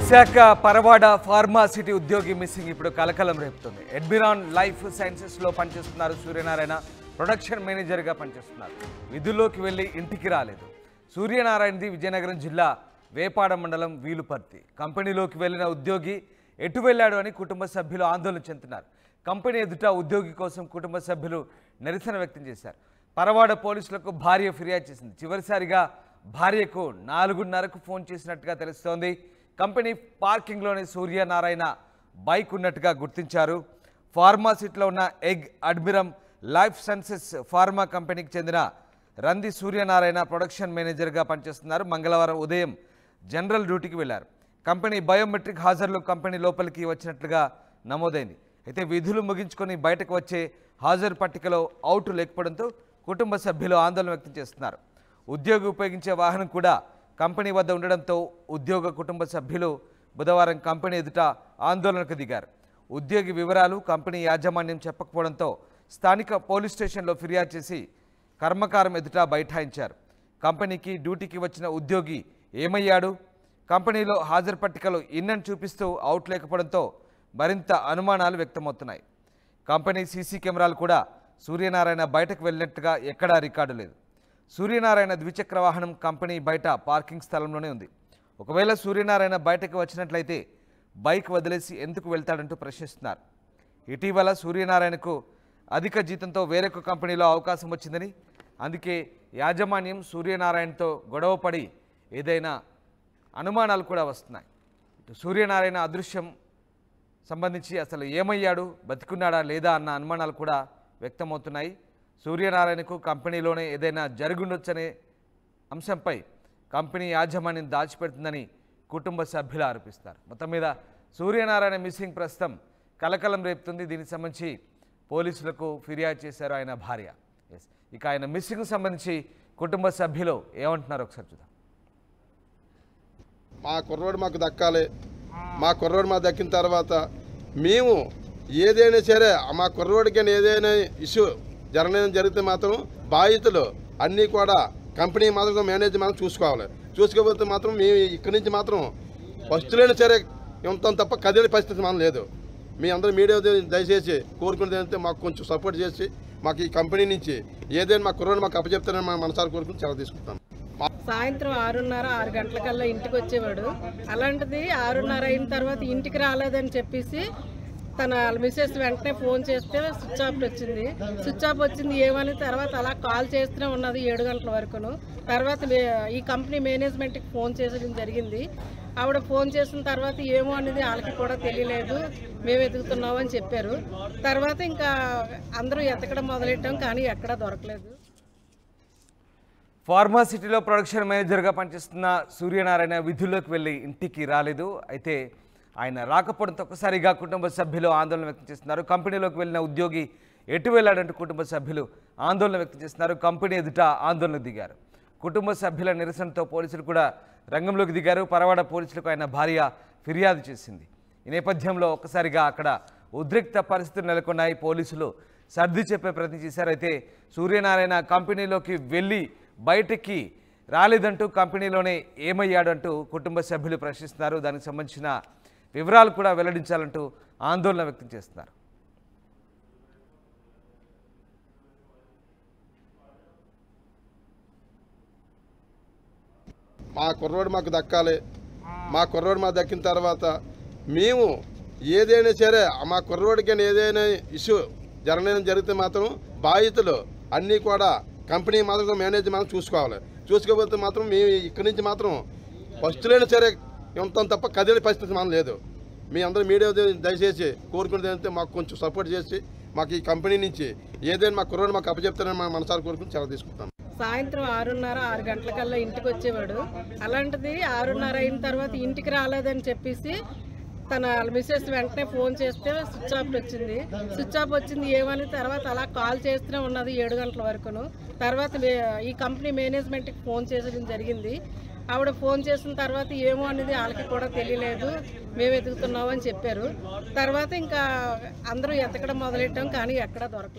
Visakha Paravada pharma city ఉద్యోగి missing ఇప్పుడు కలకలం రేపుతుంది. ఎడ్మిరాన్ లైఫ్ సైన్సెస్ లో పనిచేస్తున్నారు సూర్యనారాయణ. ప్రొడక్షన్ మేనేజర్ గా పనిచేస్తున్నారు. విధుల్లోకి వెళ్లి ఇంటికి రాలేదు. సూర్యనారాయణది విజయనగరం జిల్లా వేపాడ మండలం వీలుపర్తి. కంపెనీలోకి వెళ్లిన ఉద్యోగి ఎటు వెళ్లాడు అని కుటుంబ సభ్యులు ఆందోళన చెందుతున్నారు. కంపెనీ ఎదుట ఉద్యోగి కోసం కుటుంబ సభ్యులు నిరసన వ్యక్తం చేశారు. పరవాడ పోలీసులకు భార్య ఫిర్యాదు చేసింది. చివరిసారిగా భార్యకు 4:30కు ఫోన్ చేసినట్టుగా తెలుస్తోంది. కంపెనీ పార్కింగ్లోనే సూర్యనారాయణ బైక్ ఉన్నట్టుగా గుర్తించారు. ఫార్మాసిటీలో ఉన్న ఎగ్ అడ్మిరమ్ లైఫ్ సైన్సెస్ ఫార్మా కంపెనీకి చెందిన రంది సూర్యనారాయణ ప్రొడక్షన్ మేనేజర్గా పనిచేస్తున్నారు. మంగళవారం ఉదయం జనరల్ డ్యూటీకి వెళ్లారు. కంపెనీ బయోమెట్రిక్ హాజరులో కంపెనీ లోపలికి వచ్చినట్లుగా నమోదైంది. అయితే విధులు ముగించుకొని బయటకు వచ్చే హాజరు పట్టికలో అవుట్ లేకపోవడంతో కుటుంబ సభ్యులు ఆందోళన వ్యక్తం చేస్తున్నారు. ఉద్యోగి ఉపయోగించే వాహనం కూడా కంపెనీ వద్ద ఉండడంతో ఉద్యోగ కుటుంబ సభ్యులు బుధవారం కంపెనీ ఎదుట ఆందోళనకు దిగారు. ఉద్యోగి వివరాలు కంపెనీ యాజమాన్యం చెప్పకపోవడంతో స్థానిక పోలీస్ స్టేషన్లో ఫిర్యాదు చేసి కర్మకారం ఎదుట బైఠాయించారు. కంపెనీకి డ్యూటీకి వచ్చిన ఉద్యోగి ఏమయ్యాడు? కంపెనీలో హాజరు పట్టికలో ఇన్నని చూపిస్తూ అవుట్ లేకపోవడంతో మరింత అనుమానాలు వ్యక్తమవుతున్నాయి. కంపెనీ సీసీ కెమెరాలు కూడా సూర్యనారాయణ బయటకు వెళ్ళినట్టుగా ఎక్కడా రికార్డు లేదు. సూర్యనారాయణ ద్విచక్ర వాహనం కంపెనీ బయట పార్కింగ్ స్థలంలోనే ఉంది. ఒకవేళ సూర్యనారాయణ బయటకు వచ్చినట్లయితే బైక్ వదిలేసి ఎందుకు వెళ్తాడంటూ ప్రశ్నిస్తున్నారు. ఇటీవల సూర్యనారాయణకు అధిక జీతంతో వేరొక కంపెనీలో అవకాశం వచ్చిందని, అందుకే యాజమాన్యం సూర్యనారాయణతో గొడవపడి ఏదైనా అనుమానాలు కూడా వస్తున్నాయి. సూర్యనారాయణ అదృశ్యం సంబంధించి అసలు ఏమయ్యాడు, బతికున్నాడా లేదా అన్న అనుమానాలు కూడా వ్యక్తమవుతున్నాయి. సూర్యనారాయణకు కంపెనీలోనే ఏదైనా జరుగుండొచ్చనే అంశంపై కంపెనీ యాజమాన్యం దాచిపెడుతుందని కుటుంబ సభ్యులు ఆరోపిస్తారు. మొత్తం మీద సూర్యనారాయణ మిస్సింగ్ ప్రస్తుతం కలకలం రేపుతుంది. దీనికి సంబంధించి పోలీసులకు ఫిర్యాదు చేశారు ఆయన భార్య. ఇక ఆయన మిస్సింగ్ సంబంధించి కుటుంబ సభ్యులు ఏమంటున్నారు ఒకసారి చూద్దాం. మా కుర్రోడు మాకు దక్కాలి. మా కుర్రోడు మాకు దక్కిన తర్వాత మేము ఏదైనా సరే మా కుర్రోడికి ఏదైనా ఇష్యూ జరిగితే మాత్రం బాధ్యతలు అన్నీ కూడా కంపెనీ మాత్రం మేనేజర్ మాత్రం చూసుకోవాలి. చూసుకోకపోతే మాత్రం మేము ఇక్కడి నుంచి మాత్రం ఫస్ట్లైనా సరే ఉంటాం తప్ప కదిలే పరిస్థితి మనం లేదు. మీ అందరూ మీడియా దయచేసి కోరుకునేది ఏంటంటే మాకు కొంచెం సపోర్ట్ చేసి మాకు ఈ కంపెనీ నుంచి ఏదైనా మా కుర్రోడు మాకు అప్పచెప్తారని మా మనసారి కోరుకుని చాలా తీసుకుంటాం. సాయంత్రం 6:30-6 గంటలకల్లా ఇంటికి వచ్చేవాడు. అలాంటిది 6:30 అయిన తర్వాత ఇంటికి రాలేదని చెప్పేసి తన మిసెస్ వెంటనే ఫోన్ చేస్తే స్విచ్ ఆఫ్ వచ్చింది. స్విచ్ ఆఫ్ వచ్చింది ఏమని తర్వాత అలా కాల్ చేస్తూనే ఉన్నది 7 గంటల వరకును. తర్వాత ఈ కంపెనీ మేనేజ్మెంట్కి ఫోన్ చేసడం జరిగింది. ఆవిడ ఫోన్ చేసిన తర్వాత ఏమో అనేది వాళ్ళకి కూడా తెలియలేదు, మేము ఎదుగుతున్నామని చెప్పారు. తర్వాత ఇంకా అందరూ ఎతకడం మొదలెట్టాం, కానీ ఎక్కడా దొరకలేదు. ఫార్మాసిటీలో ప్రొడక్షన్ మేనేజర్గా పనిచేస్తున్న సూర్యనారాయణ విధుల్లోకి వెళ్ళి ఇంటికి రాలేదు. అయితే ఆయన రాకపోవడంతో ఒక్కసారిగా కుటుంబ సభ్యులు ఆందోళన వ్యక్తం చేస్తున్నారు. కంపెనీలోకి వెళ్ళిన ఉద్యోగి ఎటు వెళ్ళాడంటూ కుటుంబ సభ్యులు ఆందోళన వ్యక్తం చేస్తున్నారు. కంపెనీ ఎదుట ఆందోళనకు దిగారు. కుటుంబ సభ్యుల నిరసనతో పోలీసులు కూడా రంగంలోకి దిగారు. పరవాడ పోలీసులకు ఆయన భార్య ఫిర్యాదు చేసింది. ఈ నేపథ్యంలో ఒక్కసారిగా అక్కడ ఉద్రిక్త పరిస్థితులు నెలకొన్నాయి. పోలీసులు సర్ది చెప్పే ప్రయత్నం చేశారు. అయితే సూర్యనారాయణ కంపెనీలోకి వెళ్ళి బయటికి రాలేదంటూ కంపెనీలోనే ఏమయ్యాడు అంటూ కుటుంబ సభ్యులు ప్రశ్నిస్తున్నారు. దానికి సంబంధించిన వివరాలు కూడా వెల్లడించాలంటూ ఆందోళన వ్యక్తం చేస్తున్నారు. మా కుర్రోడు మాకు దక్కాలి. మా కుర్రోడు మాకు దక్కిన తర్వాత మేము ఏదైనా సరే మా కుర్రోడికి ఏదైనా ఇష్యూ జరిగితే మాత్రం బాధ్యతలు అన్నీ కూడా కంపెనీ మాత్రం మేనేజర్ మాత్రం చూసుకోవాలి. చూసుకోకపోతే మాత్రం మేము ఇక్కడి నుంచి మాత్రం ఫస్ట్లైనా సరే ఉంటాం తప్ప కదిలే పరిస్థితి మనం లేదు. మీ అందరూ మీడియా దయచేసి కోరుకునేది ఏంటంటే మాకు కొంచెం సపోర్ట్ చేసి మాకు ఈ కంపెనీ నుంచి ఏదైనా మా కుర్రోడు మాకు అప్పచెప్తారని మా మనసారి కోరుకుని చాలా తీసుకుంటాం. సాయంత్రం 6:30-6 గంటలకల్లా ఇంటికి వచ్చేవాడు. అలాంటిది 6:30 అయిన తర్వాత ఇంటికి రాలేదని చెప్పేసి తన మిసెస్ వెంటనే ఫోన్ చేస్తే స్విచ్ ఆఫ్ వచ్చింది. స్విచ్ ఆఫ్ వచ్చింది ఏమని తర్వాత అలా కాల్ చేస్తూనే ఉన్నది 7 గంటల వరకును. తర్వాత ఈ కంపెనీ మేనేజ్మెంట్కి ఫోన్ చేసడం జరిగింది. ఆవిడ ఫోన్ చేసిన తర్వాత ఏమో అనేది వాళ్ళకి కూడా తెలియలేదు, మేము ఎదుగుతున్నామని చెప్పారు. తర్వాత ఇంకా అందరూ ఎతకడం మొదలెట్టాం, కానీ ఎక్కడా దొరకలేదు.